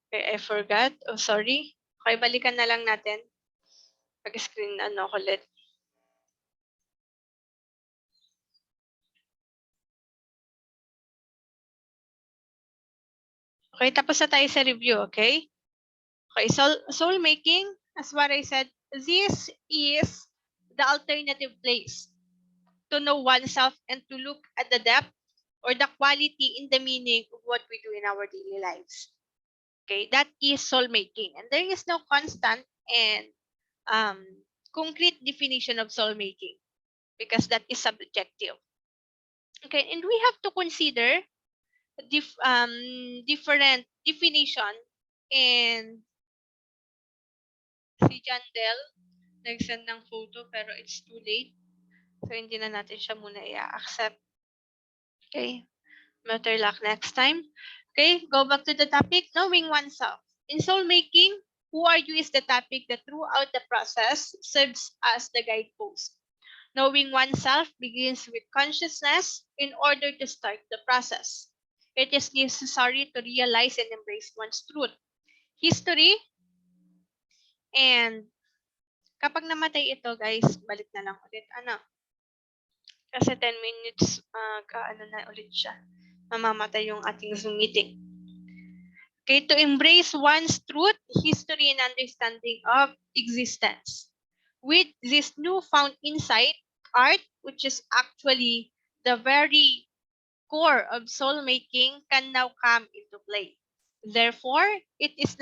Okay, I forgot. Oh, sorry. Okay, balikan na lang natin. Pag-screen ano ulit. Okay, tapos na tayo sa review, okay? Okay, soul making, as what I said, this is the alternative place to know oneself and to look at the depth or the quality in the meaning of what we do in our daily lives. Okay, that is soul making. And there is no constant and concrete definition of soul making because that is subjective. Okay, and we have to consider different definition, and si Jandel nag-send ng photo pero it's too late. So, hindi na natin siya muna i-accept. Okay. Better luck next time. Okay, go back to the topic, knowing oneself. In soul making, who are you is the topic that throughout the process serves as the guidepost. Knowing oneself begins with consciousness in order to start the process. It is necessary to realize and embrace one's truth, history, and kapag namatay ito, guys, balik na lang ulit. Ano? Kasi 10 minutes, kaano na ulit siya. Mamamatay yung ating Zoom meeting. Okay, to embrace one's truth, history, and understanding of existence. With this newfound insight, art, which is actually the very core of soul making, can now come into play. Therefore, it is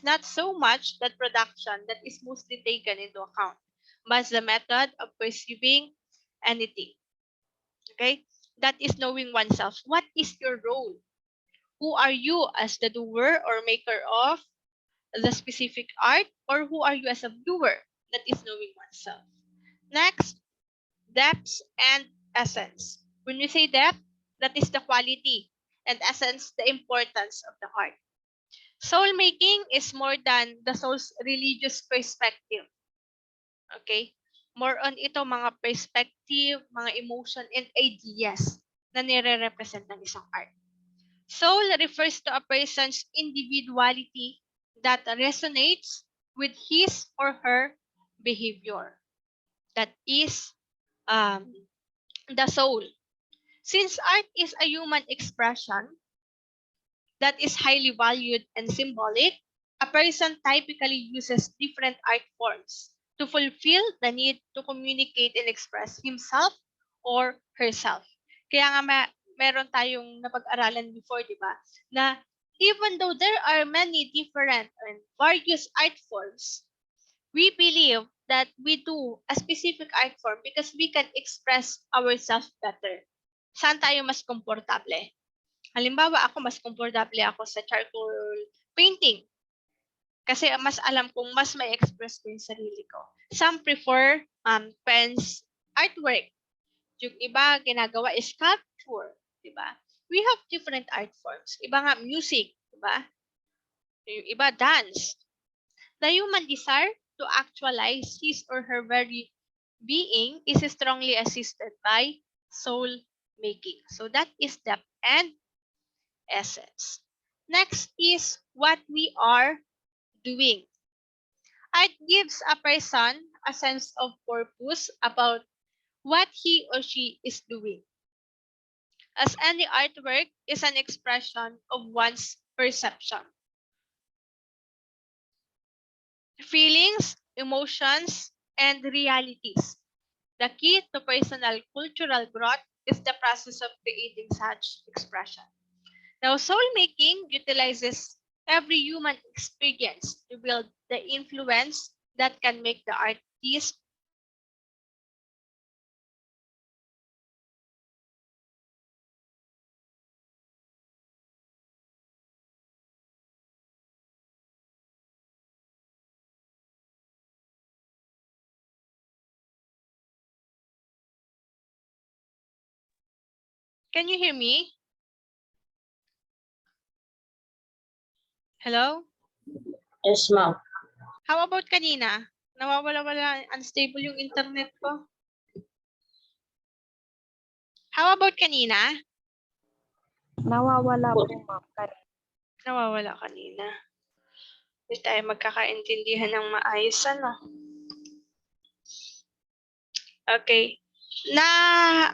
not so much that production that is mostly taken into account, but the method of perceiving anything. Okay? That is knowing oneself. What is your role? Who are you as the doer or maker of the specific art, or who are you as a viewer? That is knowing oneself. Next, depth and essence. When we say depth, that is the quality, and essence, the importance of the art. Soul making is more than the soul's religious perspective. Okay? More on ito mga perspective, mga emotion, and ideas na nire-represent ng isang art. Soul refers to a person's individuality that resonates with his or her behavior. That is the soul. Since art is a human expression that is highly valued and symbolic, a person typically uses different art forms to fulfill the need to communicate and express himself or herself. Kaya nga meron tayong napag-aralan before, di ba? Na even though there are many different and various art forms, we believe that we do a specific art form because we can express ourselves better. Saan tayo mas komportable? Halimbawa, ako mas komportable ako sa charcoal painting. Kasi mas alam kong mas may express ko yung sarili ko. Some prefer pens artwork. Yung iba ginagawa is sculpture, di ba? We have different art forms. Iba nga music, di ba? Yung iba dance. The human desire to actualize his or her very being is strongly assisted by soul making. So that is depth and essence. Next is what we are doing. Art gives a person a sense of purpose about what he or she is doing, as any artwork is an expression of one's perception, feelings, emotions, and realities. The key to personal cultural growth is the process of creating such expression. Now, soul making utilizes every human experience to build the influence that can make the artist Can you hear me? Hello? Yes, ma'am. How about kanina? Nawawala-wala, unstable yung internet ko. How about kanina? Nawawala po, ma'am. Nawawala kanina. Hindi tayo magkakaintindihan ng maayos, ano? Okay. Na,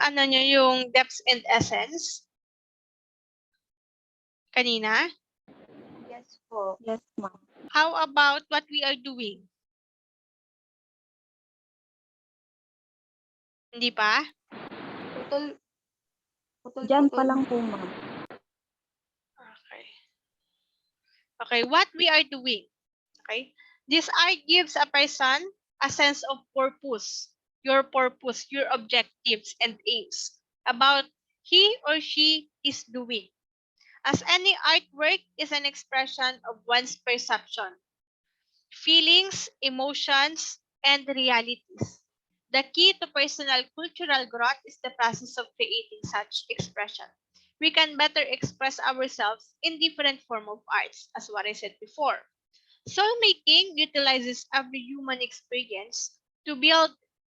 ano nyo yung depth and essence? Kanina? Yes po. Yes, ma'am. How about what we are doing? Hindi pa? Diyan pa lang po, ma'am. Okay. Okay, what we are doing. Okay? This art gives a person a sense of purpose, your objectives and aims about he or she is doing. As any artwork is an expression of one's perception, feelings, emotions, and realities. The key to personal cultural growth is the process of creating such expression. We can better express ourselves in different form of arts, as what I said before. Soul making utilizes every human experience to build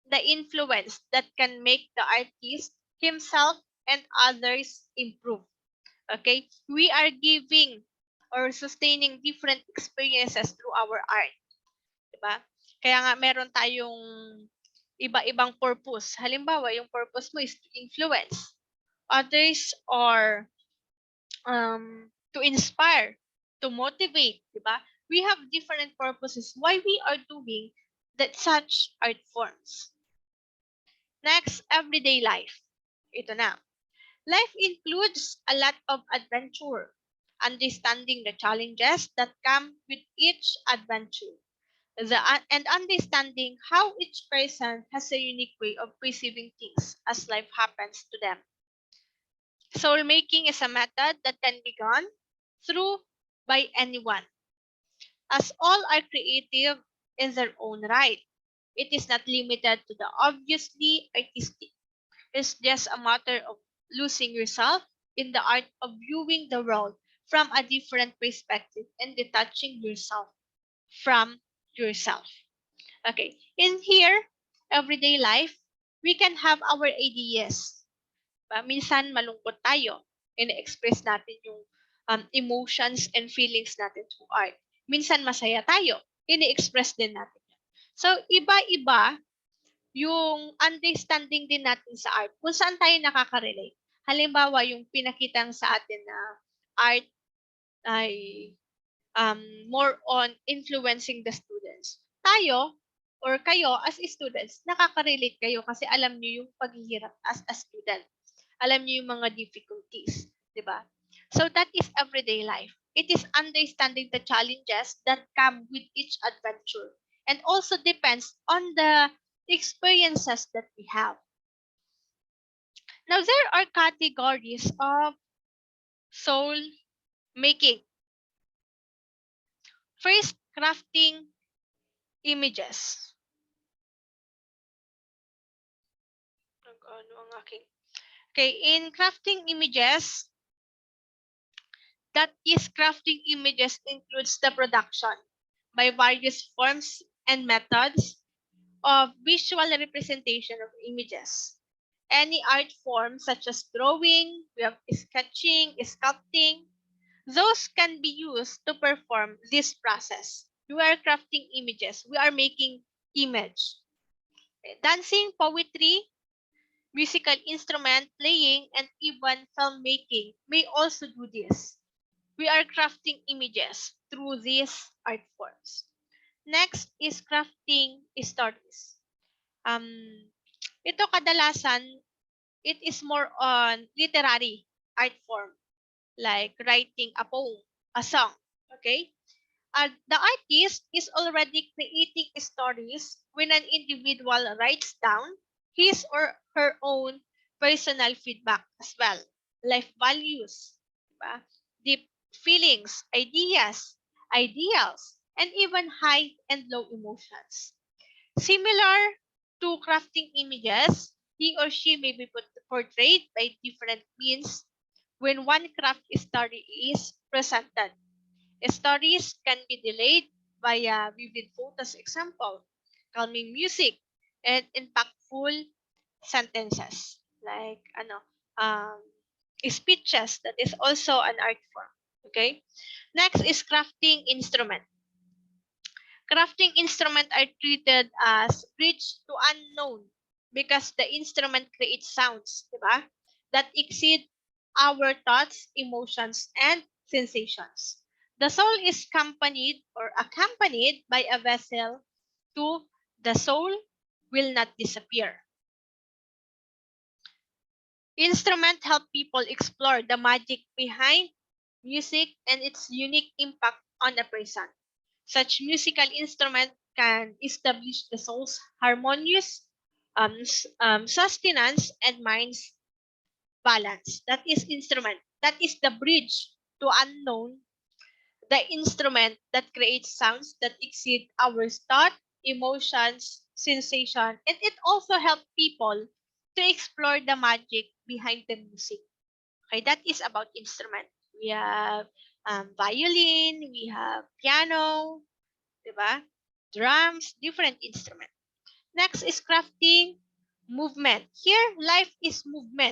the influence that can make the artist himself and others improve. Okay? We are giving or sustaining different experiences through our art. Diba? Kaya nga meron tayong iba-ibang purpose. Halimbawa, yung purpose mo is to influence. Others are to inspire, to motivate, diba? We have different purposes why we are doing that such art forms. Next, everyday life. Ito na. Life includes a lot of adventure, understanding the challenges that come with each adventure, and understanding how each person has a unique way of perceiving things as life happens to them. Soul making is a method that can be gone through by anyone, as all are creative in their own right. It is not limited to the obviously artistic. It's just a matter of losing yourself in the art of viewing the world from a different perspective and detaching yourself from yourself. Okay, in here, everyday life, we can have our ideas. Minsan malungkot tayo, ina-express natin yung emotions and feelings natin through art. Minsan masaya tayo, ina-express din natin yan. So, iba-iba yung understanding din natin sa art, kung saan tayo nakaka-relate. Halimbawa, yung pinakitang sa atin na art ay more on influencing the students. Tayo, or kayo as students, nakaka-relate kayo kasi alam niyo yung paghihirap as a student. Alam niyo yung mga difficulties, di ba? So that is everyday life. It is understanding the challenges that come with each adventure and also depends on the experiences that we have. Now, there are categories of soul making. First, crafting images. Okay, in crafting images, that is crafting images includes the production by various forms and methods of visual representation of images. Any art form such as drawing, we have sketching, sculpting, those can be used to perform this process. We are crafting images. We are making image. Dancing, poetry, musical instrument playing, and even filmmaking may also do this. We are crafting images through these art forms. Next is crafting stories. Ito kadalasan, it is more on literary art form, like writing a poem, a song, okay? The artist is already creating stories when an individual writes down his or her own personal feedback as well, life values, diba? Deep feelings, ideals, and even high and low emotions. Similar to crafting images, he or she may be portrayed by different means when one craft story is presented. Stories can be delayed via vivid photos, example, calming music, and impactful sentences like speeches. That is also an art form. Okay? Next is crafting instrument. Crafting instrument are treated as bridge to unknown because the instrument creates sounds, diba? That exceed our thoughts, emotions, and sensations. The soul is accompanied by a vessel to the soul will not disappear. Instrument help people explore the magic behind music and its unique impact on a person. Such musical instrument can establish the soul's harmonious sustenance and mind's balance. That is instrument. That is the bridge to unknown, the instrument that creates sounds that exceed our thought, emotions, sensation, and it also helps people to explore the magic behind the music. Okay, that is about instrument. We have violin, we have piano, diba? Drums, different instrument. Next is crafting movement. Here, life is movement.